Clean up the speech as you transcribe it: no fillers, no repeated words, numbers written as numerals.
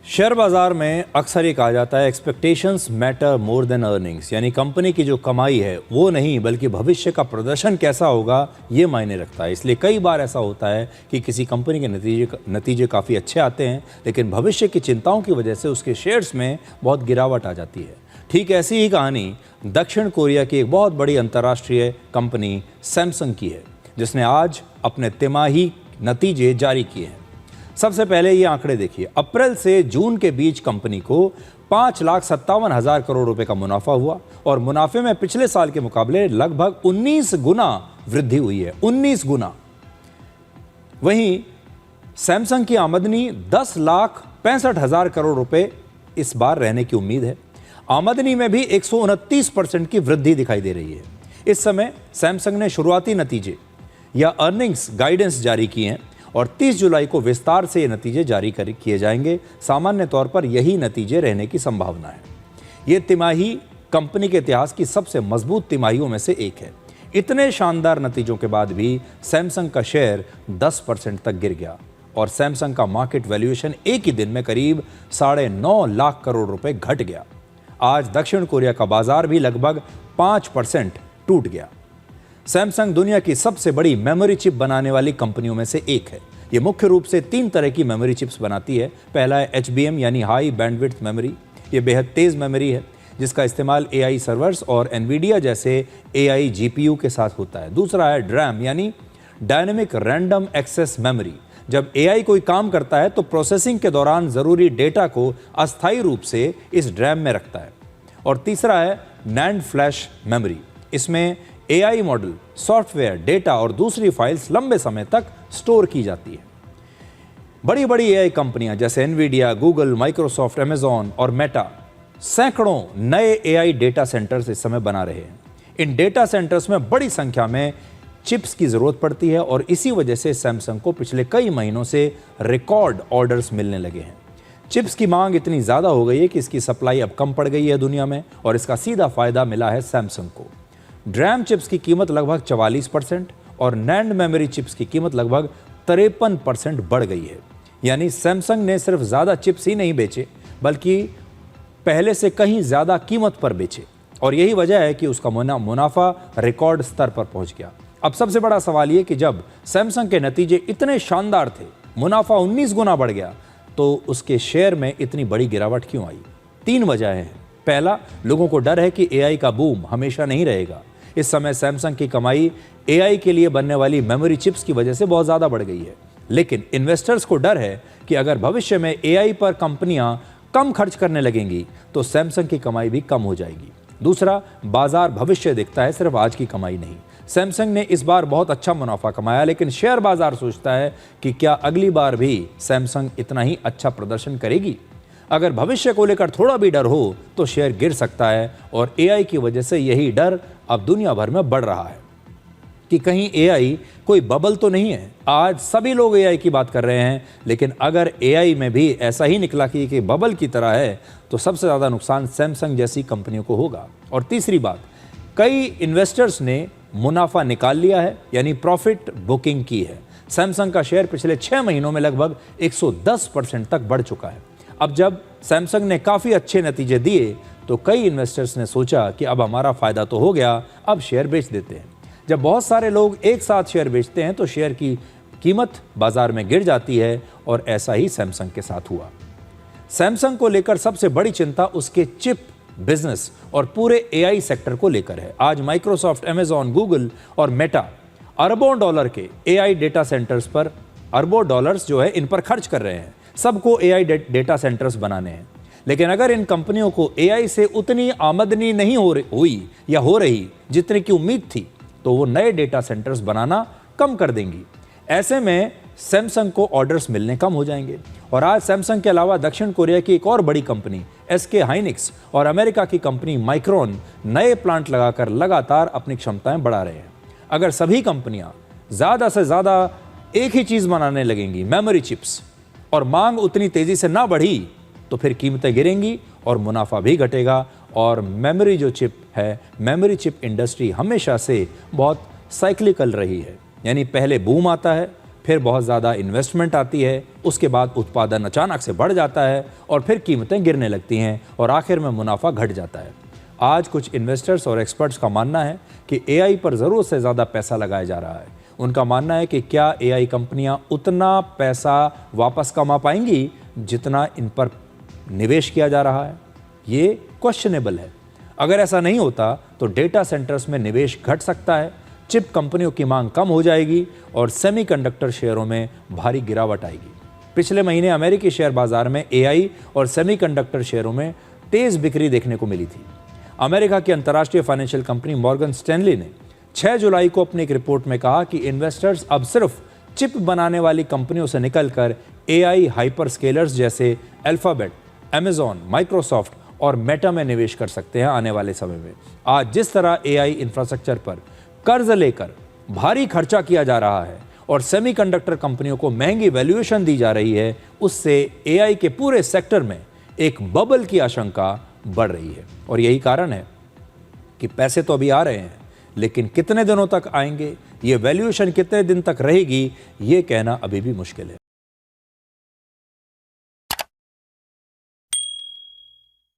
Share बाजार में अक्सर ये कहा जाता है expectations matter more than earnings, यानी कंपनी की जो कमाई है वो नहीं बल्कि भविष्य का प्रदर्शन कैसा होगा ये मायने रखता है। इसलिए कई बार ऐसा होता है कि किसी कंपनी के नतीजे काफ़ी अच्छे आते हैं, लेकिन भविष्य की चिंताओं की वजह से उसके शेयर्स में बहुत गिरावट आ जाती है। ठीक ऐसी ही कहानी दक्षिण कोरिया की एक बहुत बड़ी अंतर्राष्ट्रीय कंपनी सैमसंग की है, जिसने आज अपने तिमाही नतीजे जारी किए हैं। सबसे पहले ये आंकड़े देखिए। अप्रैल से जून के बीच कंपनी को 5,57,000 करोड़ रुपए का मुनाफा हुआ और मुनाफे में पिछले साल के मुकाबले लगभग 19 गुना वृद्धि हुई है। 19 गुना। वहीं सैमसंग की आमदनी 10,65,000 करोड़ रुपए इस बार रहने की उम्मीद है। आमदनी में भी 129% की वृद्धि दिखाई दे रही है। इस समय सैमसंग ने शुरुआती नतीजे या अर्निंग्स गाइडेंस जारी किए हैं और 30 जुलाई को विस्तार से ये नतीजे जारी किए जाएंगे। सामान्य तौर पर यही नतीजे रहने की संभावना है। ये तिमाही कंपनी के इतिहास की सबसे मजबूत तिमाहियों में से एक है। इतने शानदार नतीजों के बाद भी सैमसंग का शेयर 10% तक गिर गया और सैमसंग का मार्केट वैल्यूएशन एक ही दिन में करीब 9.5 लाख करोड़ रुपए घट गया। आज दक्षिण कोरिया का बाजार भी लगभग 5% टूट गया। सैमसंग दुनिया की सबसे बड़ी मेमोरी चिप बनाने वाली कंपनियों में से एक है। ये मुख्य रूप से 3 तरह की मेमोरी चिप्स बनाती है। पहला है HBM यानी हाई बैंडविड्थ मेमोरी। ये बेहद तेज़ मेमोरी है जिसका इस्तेमाल AI सर्वर्स और NVIDIA जैसे AI GPU के साथ होता है। दूसरा है DRAM यानी डायनेमिक रैंडम एक्सेस मेमोरी। जब AI कोई काम करता है तो प्रोसेसिंग के दौरान ज़रूरी डेटा को अस्थायी रूप से इस DRAM में रखता है। और तीसरा है NAND फ्लैश मेमोरी। इसमें AI मॉडल, सॉफ्टवेयर, डेटा और दूसरी फाइल्स लंबे समय तक स्टोर की जाती है। बड़ी बड़ी AI कंपनियां जैसे NVIDIA, गूगल, माइक्रोसॉफ्ट, अमेजॉन और मेटा सैकड़ों नए AI डेटा सेंटर्स इस समय बना रहे हैं। इन डेटा सेंटर्स में बड़ी संख्या में चिप्स की जरूरत पड़ती है और इसी वजह से सैमसंग को पिछले कई महीनों से रिकॉर्ड ऑर्डर्स मिलने लगे हैं। चिप्स की मांग इतनी ज़्यादा हो गई है कि इसकी सप्लाई अब कम पड़ गई है दुनिया में और इसका सीधा फायदा मिला है सैमसंग को। DRAM चिप्स की कीमत लगभग 44% और NAND मेमोरी चिप्स की कीमत लगभग 53% बढ़ गई है। यानी सैमसंग ने सिर्फ ज़्यादा चिप्स ही नहीं बेचे बल्कि पहले से कहीं ज़्यादा कीमत पर बेचे और यही वजह है कि उसका मुनाफा रिकॉर्ड स्तर पर पहुंच गया। अब सबसे बड़ा सवाल ये कि जब सैमसंग के नतीजे इतने शानदार थे, मुनाफा 19 गुना बढ़ गया, तो उसके शेयर में इतनी बड़ी गिरावट क्यों आई? 3 वजहें हैं। पहला, लोगों को डर है कि AI का बूम हमेशा नहीं रहेगा। इस समय सैमसंग की कमाई AI के लिए बनने वाली मेमोरी चिप्स की वजह से बहुत ज़्यादा बढ़ गई है, लेकिन इन्वेस्टर्स को डर है कि अगर भविष्य में AI पर कंपनियां कम खर्च करने लगेंगी तो सैमसंग की कमाई भी कम हो जाएगी। दूसरा, बाजार भविष्य देखता है, सिर्फ आज की कमाई नहीं। सैमसंग ने इस बार बहुत अच्छा मुनाफा कमाया, लेकिन शेयर बाजार सोचता है कि क्या अगली बार भी सैमसंग इतना ही अच्छा प्रदर्शन करेगी। अगर भविष्य को लेकर थोड़ा भी डर हो तो शेयर गिर सकता है और AI की वजह से यही डर अब दुनिया भर में बढ़ रहा है कि कहीं AI कोई बबल तो नहीं है। आज सभी लोग AI की बात कर रहे हैं, लेकिन अगर AI में भी ऐसा ही निकला कि बबल की तरह है तो सबसे ज़्यादा नुकसान सैमसंग जैसी कंपनियों को होगा। और तीसरी बात, कई इन्वेस्टर्स ने मुनाफा निकाल लिया है, यानी प्रॉफिट बुकिंग की है। सैमसंग का शेयर पिछले 6 महीनों में लगभग 110% तक बढ़ चुका है। अब जब सैमसंग ने काफ़ी अच्छे नतीजे दिए तो कई इन्वेस्टर्स ने सोचा कि अब हमारा फ़ायदा तो हो गया, अब शेयर बेच देते हैं। जब बहुत सारे लोग एक साथ शेयर बेचते हैं तो शेयर की कीमत बाजार में गिर जाती है और ऐसा ही सैमसंग के साथ हुआ। सैमसंग को लेकर सबसे बड़ी चिंता उसके चिप बिजनेस और पूरे AI सेक्टर को लेकर है। आज माइक्रोसॉफ्ट, अमेजॉन, गूगल और मेटा अरबों डॉलर के AI डेटा सेंटर्स पर अरबों डॉलर्स जो है इन पर खर्च कर रहे हैं। सबको AI डेटा सेंटर्स बनाने हैं, लेकिन अगर इन कंपनियों को AI से उतनी आमदनी नहीं हुई या हो रही जितने की उम्मीद थी तो वो नए डेटा सेंटर्स बनाना कम कर देंगी। ऐसे में सैमसंग को ऑर्डर्स मिलने कम हो जाएंगे। और आज सैमसंग के अलावा दक्षिण कोरिया की एक और बड़ी कंपनी SK हाइनिक्स और अमेरिका की कंपनी माइक्रोन नए प्लांट लगाकर लगातार अपनी क्षमताएं बढ़ा रहे हैं। अगर सभी कंपनियां ज़्यादा से ज़्यादा एक ही चीज़ बनाने लगेंगी, मेमोरी चिप्स, और मांग उतनी तेज़ी से ना बढ़ी तो फिर कीमतें गिरेंगी और मुनाफा भी घटेगा। और मेमोरी जो चिप है, मेमोरी चिप इंडस्ट्री हमेशा से बहुत साइक्लिकल रही है, यानी पहले बूम आता है, फिर बहुत ज़्यादा इन्वेस्टमेंट आती है, उसके बाद उत्पादन अचानक से बढ़ जाता है और फिर कीमतें गिरने लगती हैं और आखिर में मुनाफा घट जाता है। आज कुछ इन्वेस्टर्स और एक्सपर्ट्स का मानना है कि एआई पर ज़रूरत से ज़्यादा पैसा लगाया जा रहा है। उनका मानना है कि क्या एआई कंपनियां उतना पैसा वापस कमा पाएंगी जितना इन पर निवेश किया जा रहा है। ये क्वेश्चनेबल है। अगर ऐसा नहीं होता तो डेटा सेंटर्स में निवेश घट सकता है, चिप कंपनियों की मांग कम हो जाएगी और सेमीकंडक्टर शेयरों में भारी गिरावट आएगी। पिछले महीने अमेरिकी शेयर बाजार में एआई और सेमीकंडक्टर शेयरों में तेज बिक्री देखने को मिली थी। अमेरिका की अंतर्राष्ट्रीय फाइनेंशियल कंपनी मॉर्गन स्टैनली ने 6 जुलाई को अपनी एक रिपोर्ट में कहा कि इन्वेस्टर्स अब सिर्फ चिप बनाने वाली कंपनियों से निकलकर एआई हाइपरस्केलर्स जैसे अल्फाबेट, अमेजॉन, माइक्रोसॉफ्ट और मेटा में निवेश कर सकते हैं आने वाले समय में। आज जिस तरह एआई इंफ्रास्ट्रक्चर पर कर्ज लेकर भारी खर्चा किया जा रहा है और सेमीकंडक्टर कंपनियों को महंगी वैल्यूएशन दी जा रही है, उससे एआई के पूरे सेक्टर में एक बबल की आशंका बढ़ रही है। और यही कारण है कि पैसे तो अभी आ रहे हैं, लेकिन कितने दिनों तक आएंगे, ये वैल्यूएशन कितने दिन तक रहेगी, ये कहना अभी भी मुश्किल है।